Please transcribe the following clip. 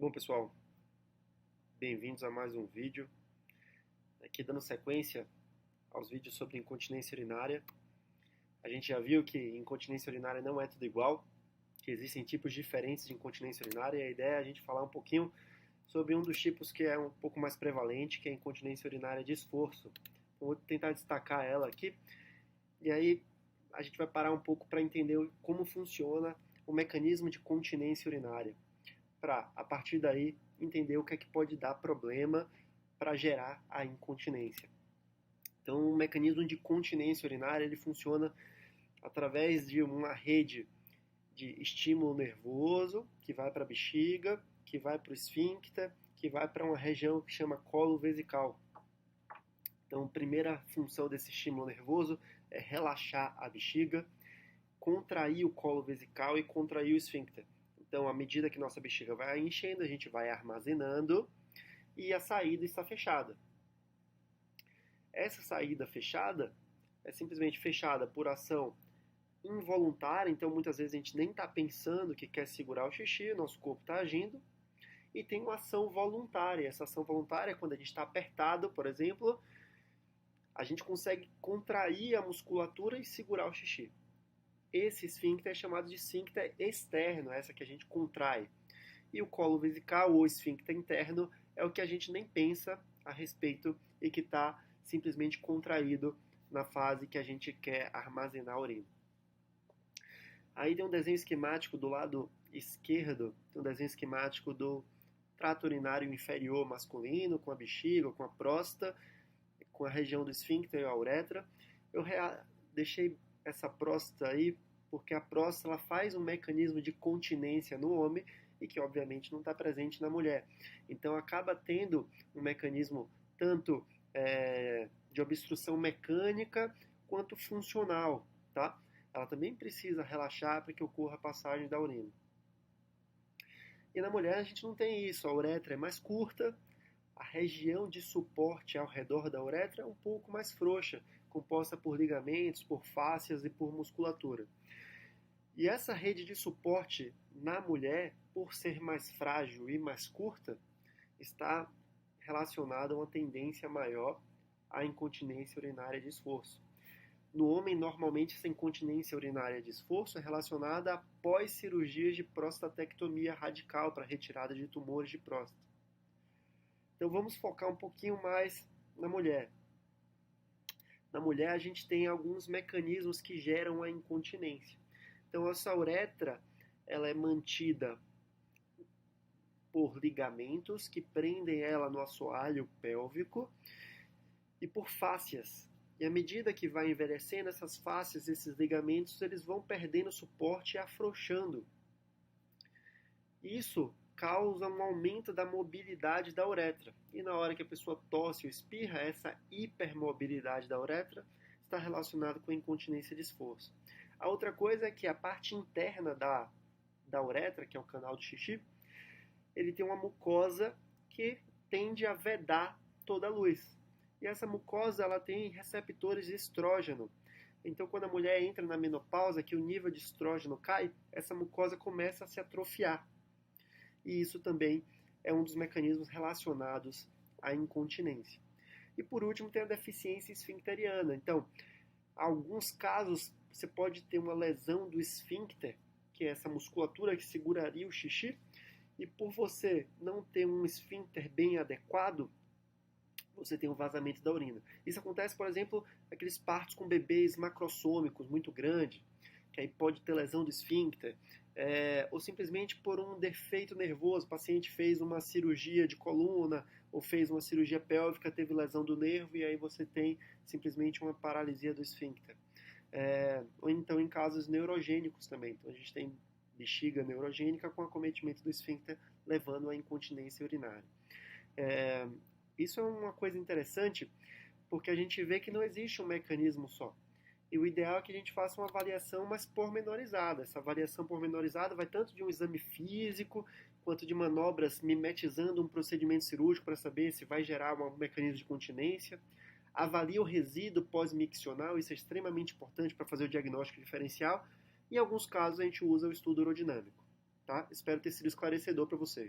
Bom, pessoal, bem-vindos a mais um vídeo. Aqui dando sequência aos vídeos sobre incontinência urinária. A gente já viu que incontinência urinária não é tudo igual, que existem tipos diferentes de incontinência urinária, e a ideia é a gente falar um pouquinho sobre um dos tipos que é um pouco mais prevalente, que é a incontinência urinária de esforço. Vou tentar destacar ela aqui, e aí a gente vai parar um pouco para entender como funciona o mecanismo de continência urinária, para, a partir daí, entender o que é que pode dar problema para gerar a incontinência. Então, o mecanismo de continência urinária ele funciona através de uma rede de estímulo nervoso que vai para a bexiga, que vai para o esfíncter, que vai para uma região que chama colo vesical. Então, a primeira função desse estímulo nervoso é relaxar a bexiga, contrair o colo vesical e contrair o esfíncter. Então, à medida que nossa bexiga vai enchendo, a gente vai armazenando e a saída está fechada. Essa saída fechada é simplesmente fechada por ação involuntária, então muitas vezes a gente nem está pensando que quer segurar o xixi, nosso corpo está agindo, e tem uma ação voluntária. Essa ação voluntária é quando a gente está apertado, por exemplo, a gente consegue contrair a musculatura e segurar o xixi. Esse esfíncter é chamado de esfíncter externo, essa que a gente contrai. E o colo vesical ou esfíncter interno é o que a gente nem pensa a respeito e que está simplesmente contraído na fase que a gente quer armazenar a urina. Aí tem um desenho esquemático do lado esquerdo, tem um desenho esquemático do trato urinário inferior masculino, com a bexiga, com a próstata, com a região do esfíncter e a uretra. Eu deixei essa próstata aí porque a próstata ela faz um mecanismo de continência no homem e que obviamente não está presente na mulher. Então acaba tendo um mecanismo tanto de obstrução mecânica quanto funcional, tá? Ela também precisa relaxar para que ocorra a passagem da urina. E na mulher a gente não tem isso, a uretra é mais curta, a região de suporte ao redor da uretra é um pouco mais frouxa, composta por ligamentos, por fáscias e por musculatura. E essa rede de suporte na mulher, por ser mais frágil e mais curta, está relacionada a uma tendência maior à incontinência urinária de esforço. No homem, normalmente, essa incontinência urinária de esforço é relacionada a pós-cirurgias de prostatectomia radical para retirada de tumores de próstata. Então vamos focar um pouquinho mais na mulher. Na mulher, a gente tem alguns mecanismos que geram a incontinência. Então, essa uretra ela é mantida por ligamentos que prendem ela no assoalho pélvico e por fáscias. E à medida que vai envelhecendo, essas fáscias, esses ligamentos, eles vão perdendo suporte e afrouxando. Isso causa um aumento da mobilidade da uretra. E na hora que a pessoa tosse ou espirra, essa hipermobilidade da uretra está relacionada com a incontinência de esforço. A outra coisa é que a parte interna da uretra, que é o canal do xixi, ele tem uma mucosa que tende a vedar toda a luz. E essa mucosa ela tem receptores de estrógeno. Então, quando a mulher entra na menopausa, que o nível de estrógeno cai, essa mucosa começa a se atrofiar. E isso também é um dos mecanismos relacionados à incontinência. E por último, tem a deficiência esfincteriana. Então, em alguns casos, você pode ter uma lesão do esfíncter, que é essa musculatura que seguraria o xixi, e por você não ter um esfíncter bem adequado, você tem um vazamento da urina. Isso acontece, por exemplo, naqueles partos com bebês macrossômicos muito grandes, que aí pode ter lesão do esfíncter, ou simplesmente por um defeito nervoso, o paciente fez uma cirurgia de coluna, ou fez uma cirurgia pélvica, teve lesão do nervo, e aí você tem simplesmente uma paralisia do esfíncter. Ou então em casos neurogênicos também. Então a gente tem bexiga neurogênica com acometimento do esfíncter, levando à incontinência urinária. Isso é uma coisa interessante, porque a gente vê que não existe um mecanismo só. E o ideal é que a gente faça uma avaliação mais pormenorizada. Essa avaliação pormenorizada vai tanto de um exame físico, quanto de manobras mimetizando um procedimento cirúrgico para saber se vai gerar um mecanismo de continência. Avalia o resíduo pós-miccional, isso é extremamente importante para fazer o diagnóstico diferencial. Em alguns casos a gente usa o estudo urodinâmico. Tá? Espero ter sido esclarecedor para vocês.